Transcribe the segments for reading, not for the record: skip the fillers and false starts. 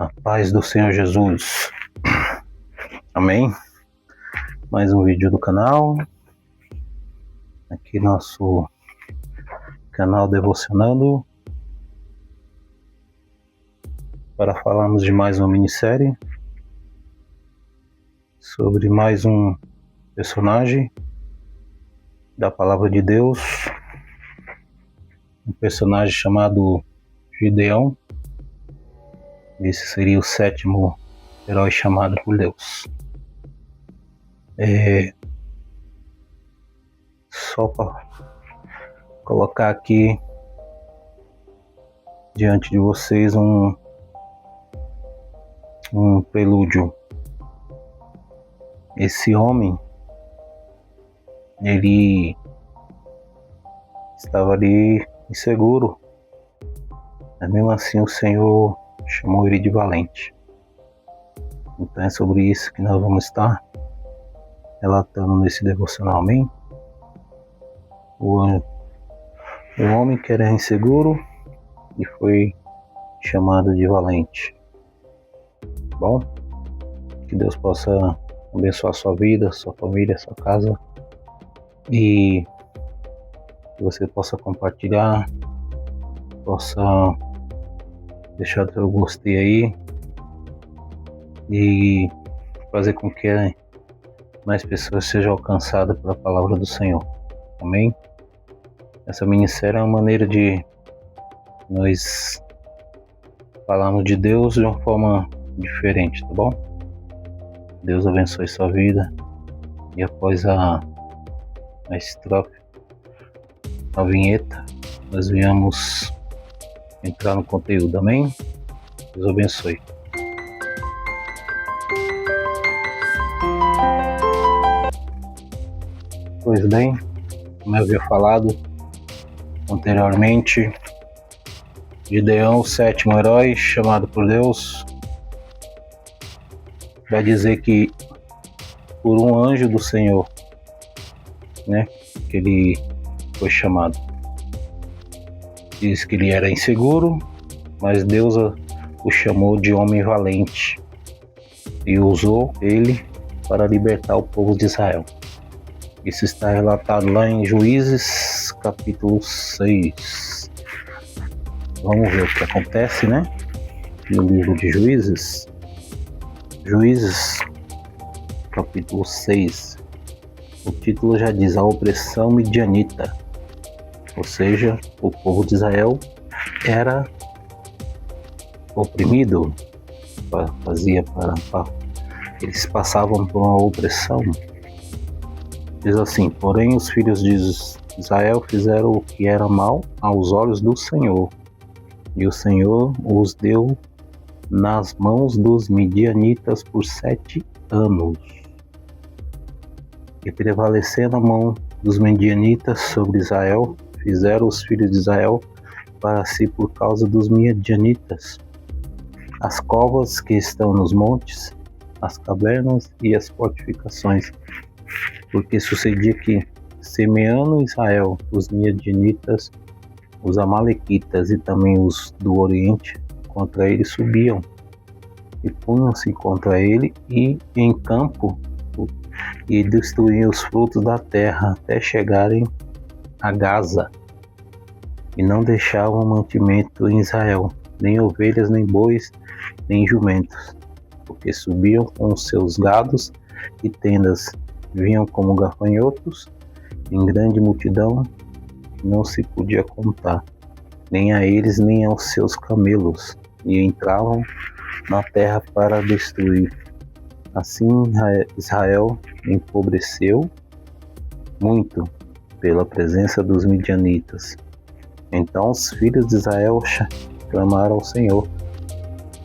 A paz do Senhor Jesus. Amém? Mais um vídeo do canal. Aqui nosso canal Devocionando. Para falarmos de mais uma minissérie. Sobre mais um personagem da Palavra de Deus. Um personagem chamado Gideão. Esse seria o sétimo herói chamado por Deus. Só para colocar aqui diante de vocês um prelúdio. Esse homem, ele estava ali inseguro, mas mesmo assim o Senhor chamou ele de valente. Então é sobre isso que nós vamos estar relatando nesse devocional, amém? O homem que era inseguro e foi chamado de valente. Bom, que Deus possa abençoar a sua vida, sua família, sua casa, e que você possa compartilhar, possa deixar o seu gostei aí e fazer com que mais pessoas sejam alcançadas pela palavra do Senhor. Amém? Essa minissérie é uma maneira de nós falarmos de Deus de uma forma diferente, tá bom? Deus abençoe sua vida. E após a estrofe, a vinheta, nós viemos entrar no conteúdo, amém? Deus abençoe. Pois bem, como eu havia falado anteriormente, Gideão, o sétimo herói chamado por Deus, vai dizer que por um anjo do Senhor, que ele foi chamado. Diz que ele era inseguro, mas Deus o chamou de homem valente e usou ele para libertar o povo de Israel. Isso está relatado lá em Juízes, capítulo 6. Vamos ver o que acontece, no livro de Juízes. Juízes, capítulo 6. O título já diz: a opressão midianita. Ou seja, o povo de Israel era oprimido, eles passavam por uma opressão. Diz assim: porém os filhos de Israel fizeram o que era mal aos olhos do Senhor, e o Senhor os deu nas mãos dos midianitas por 7 anos. E prevalecendo a mão dos midianitas sobre Israel, fizeram os filhos de Israel para si por causa dos midianitas as covas que estão nos montes, as cavernas e as fortificações. Porque sucedia que, semeando Israel, os midianitas, os amalequitas e também os do Oriente, contra ele subiam e punham-se contra ele e em campo e destruíam os frutos da terra até chegarem a Gaza, e não deixavam mantimento em Israel, nem ovelhas, nem bois, nem jumentos, porque subiam com os seus gados e tendas, vinham como gafanhotos em grande multidão, não se podia contar, nem a eles nem aos seus camelos, e entravam na terra para destruir. Assim Israel empobreceu muito pela presença dos midianitas. Então os filhos de Israel clamaram ao Senhor,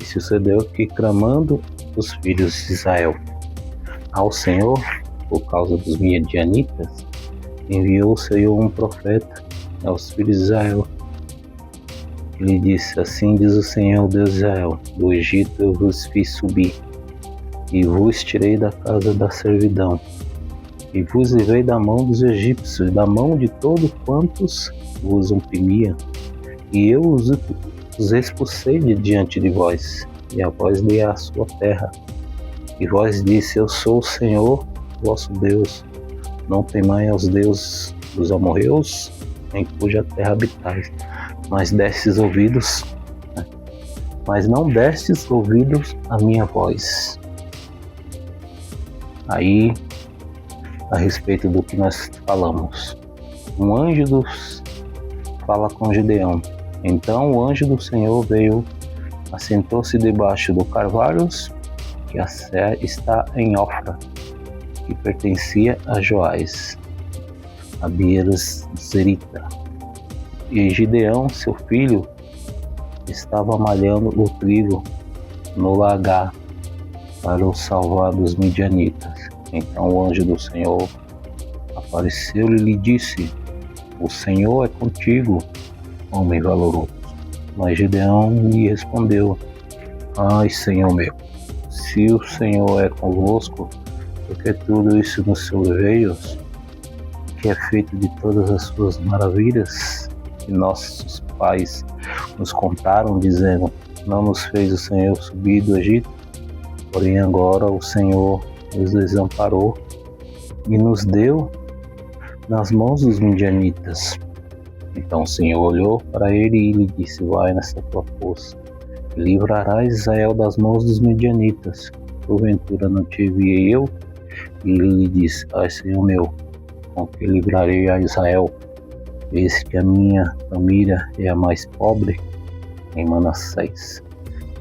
e sucedeu que, clamando os filhos de Israel ao Senhor por causa dos midianitas, enviou o Senhor um profeta aos filhos de Israel. Ele disse: assim diz o Senhor Deus de Israel: do Egito eu vos fiz subir, e vos tirei da casa da servidão, e vos livrei da mão dos egípcios, da mão de todos quantos vos oprimiam, e eu os expulsei de diante de vós, e a vós dei a sua terra. E vós disse: eu sou o Senhor vosso Deus. Não temais aos deuses dos amorreus, em cuja terra habitais. Mas não destes ouvidos à minha voz. Aí, a respeito do que nós falamos, um anjo fala com Gideão. Então o anjo do Senhor veio, assentou-se debaixo do carvalho, que está em Ofra, que pertencia a Joás, a Bieres Zerita. E Gideão, seu filho, estava malhando o trigo no lagar para o salvar dos midianitas. Então o anjo do Senhor apareceu-lhe e lhe disse: o Senhor é contigo, homem valoroso. Mas Gideão lhe respondeu: ai, Senhor meu, se o Senhor é convosco, porque tudo isso nos sobreveios, que é feito de todas as suas maravilhas, que nossos pais nos contaram, dizendo: não nos fez o Senhor subir do Egito? Porém agora o Senhor nos desamparou e nos deu nas mãos dos midianitas. Então o Senhor olhou para ele e lhe disse: vai nessa tua força, e livrarás Israel das mãos dos midianitas. Porventura não te enviei eu? E ele lhe disse: ai, Senhor meu, com que livrarei a Israel? Eis que a minha família é a mais pobre em Manassés,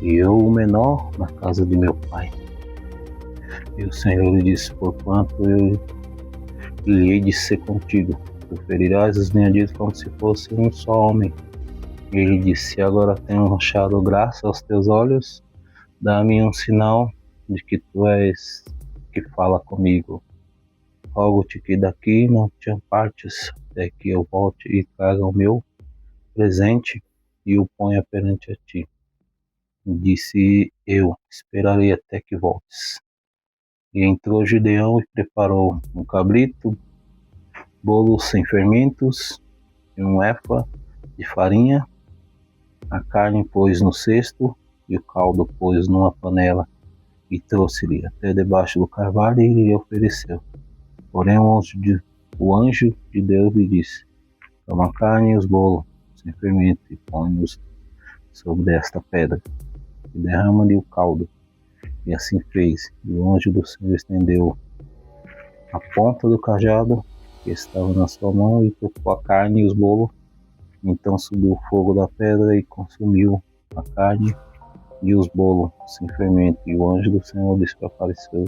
e eu o menor na casa de meu pai. E o Senhor lhe disse: porquanto eu lhe hei de ser contigo, tu ferirás os midianitas como se fosse um só homem. E ele disse: se agora tenho achado graça aos teus olhos, dá-me um sinal de que tu és que fala comigo. Rogo-te que daqui não te apartes, até que eu volte e traga o meu presente e o ponha perante a ti. Disse eu: esperarei até que voltes. E entrou Gideão e preparou um cabrito, bolo sem fermentos e um efa de farinha. A carne pôs no cesto e o caldo pôs numa panela, e trouxe-lhe até debaixo do carvalho e lhe ofereceu. Porém o anjo de Deus lhe disse: toma a carne e os bolos sem fermento e põe-os sobre esta pedra, e derrama-lhe o caldo. E assim fez. E o anjo do Senhor estendeu a ponta do cajado que estava na sua mão e tocou a carne e os bolos. Então subiu o fogo da pedra e consumiu a carne e os bolos sem fermento. E o anjo do Senhor desapareceu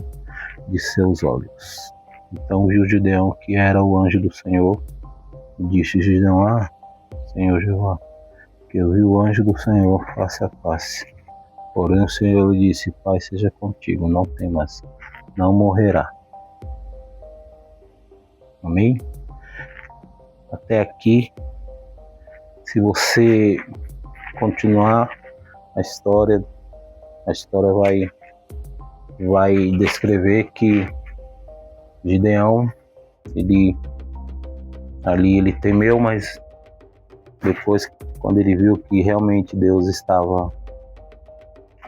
de seus olhos. Então viu Gideão que era o anjo do Senhor, e disse Gideão: Senhor Jeová, que eu vi o anjo do Senhor face a face. Porém o Senhor lhe disse: Pai seja contigo, não temas, não morrerá. Amém? Até aqui, se você continuar a história vai descrever que Gideão, ele temeu, mas depois, quando ele viu que realmente Deus estava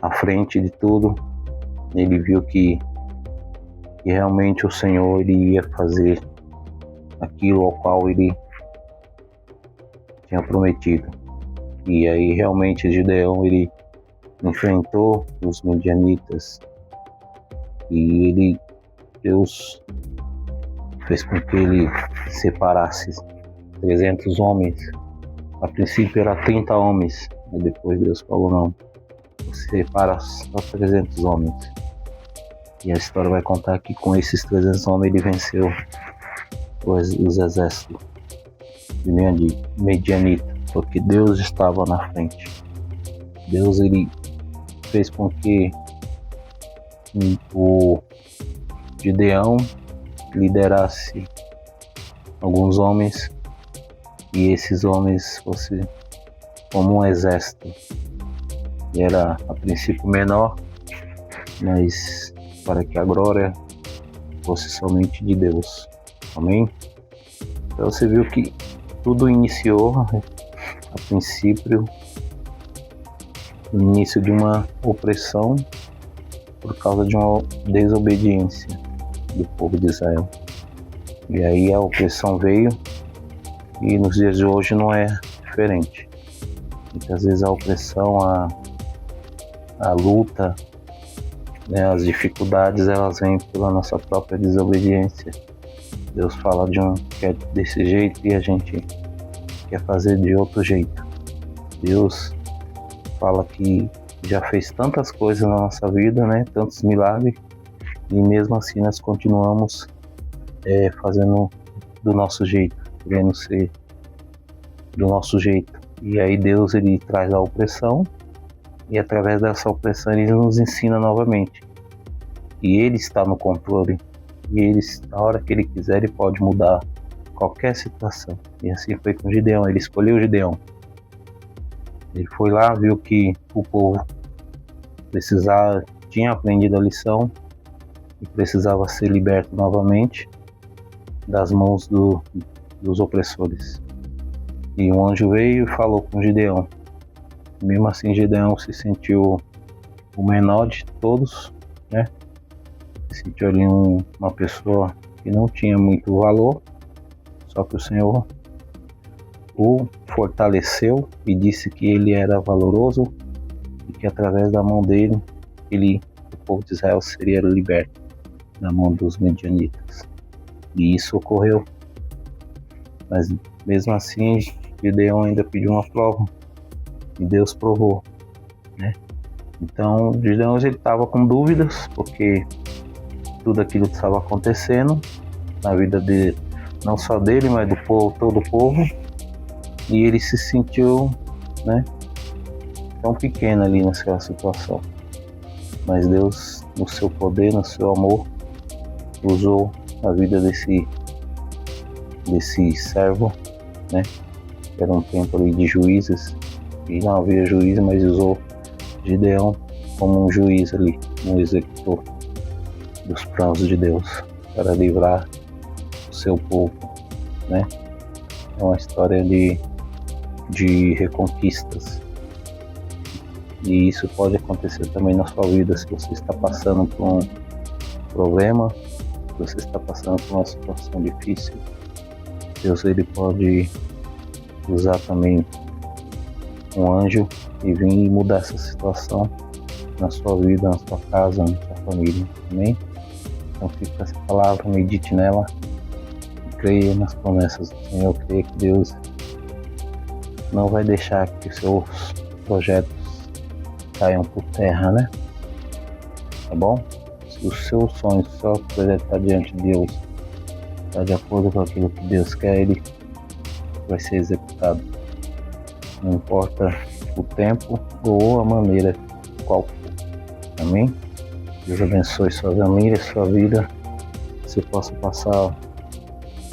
à frente de tudo, ele viu que realmente o Senhor ele ia fazer aquilo ao qual ele tinha prometido. E aí realmente Gideão ele enfrentou os midianitas e Deus fez com que ele separasse 300 homens. A princípio era 30 homens, e depois Deus falou: não, você separa só 300 homens. E a história vai contar que com esses 300 homens ele venceu os exércitos de Medianita, porque Deus estava na frente. Deus ele fez com que o Gideão liderasse alguns homens, e esses homens fossem como um exército. E era a princípio menor, mas para que a glória fosse somente de Deus. Amém? Então você viu que tudo iniciou a princípio o início de uma opressão por causa de uma desobediência do povo de Israel. E aí a opressão veio, e nos dias de hoje não é diferente. Muitas vezes a opressão, a luta, né, as dificuldades, elas vêm pela nossa própria desobediência. Deus fala que é desse jeito e a gente quer fazer de outro jeito. Deus fala que já fez tantas coisas na nossa vida, né, tantos milagres, e mesmo assim nós continuamos fazendo do nosso jeito, querendo ser do nosso jeito. E aí Deus, ele traz a opressão, e através dessa opressão ele nos ensina novamente. E ele está no controle, e ele, na hora que ele quiser, ele pode mudar qualquer situação. E assim foi com Gideão. Ele escolheu Gideão. Ele foi lá, viu que o povo tinha aprendido a lição e precisava ser liberto novamente das mãos dos opressores. E um anjo veio e falou com Gideão. Mesmo assim, Gideão se sentiu o menor de todos, né? Se sentiu ali uma pessoa que não tinha muito valor, só que o Senhor o fortaleceu e disse que ele era valoroso e que através da mão dele, o povo de Israel seria liberto da mão dos medianitas. E isso ocorreu. Mas mesmo assim, Gideão ainda pediu uma prova, e Deus provou, né? Então, Gideão estava com dúvidas, porque tudo aquilo que estava acontecendo na vida dele, não só dele, mas do povo, todo o povo, e ele se sentiu, né, tão pequeno ali naquela situação. Mas Deus, no seu poder, no seu amor, usou a vida desse servo, né? Era um tempo ali de juízes, e não havia juiz, mas usou Gideão como um juiz ali, um executor dos planos de Deus para livrar o seu povo, né? É uma história de reconquistas, e isso pode acontecer também na sua vida. Se você está passando por um problema, se você está passando por uma situação difícil, Deus, ele pode usar também um anjo e vir e mudar essa situação na sua vida, na sua casa, na sua família. Amém? Então fica essa palavra, medite nela, creia nas promessas do Senhor, creia que Deus não vai deixar que os seus projetos caiam por terra, né? Tá bom? Se o seu sonho, o seu projeto está diante de Deus, está de acordo com aquilo que Deus quer, ele vai ser executado. Não importa o tempo ou a maneira qual for. Amém? Deus abençoe sua família, sua vida. Que você possa passar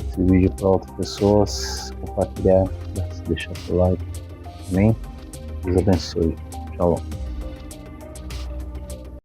esse vídeo para outras pessoas, compartilhar, deixar seu like. Amém? Deus abençoe. Tchau.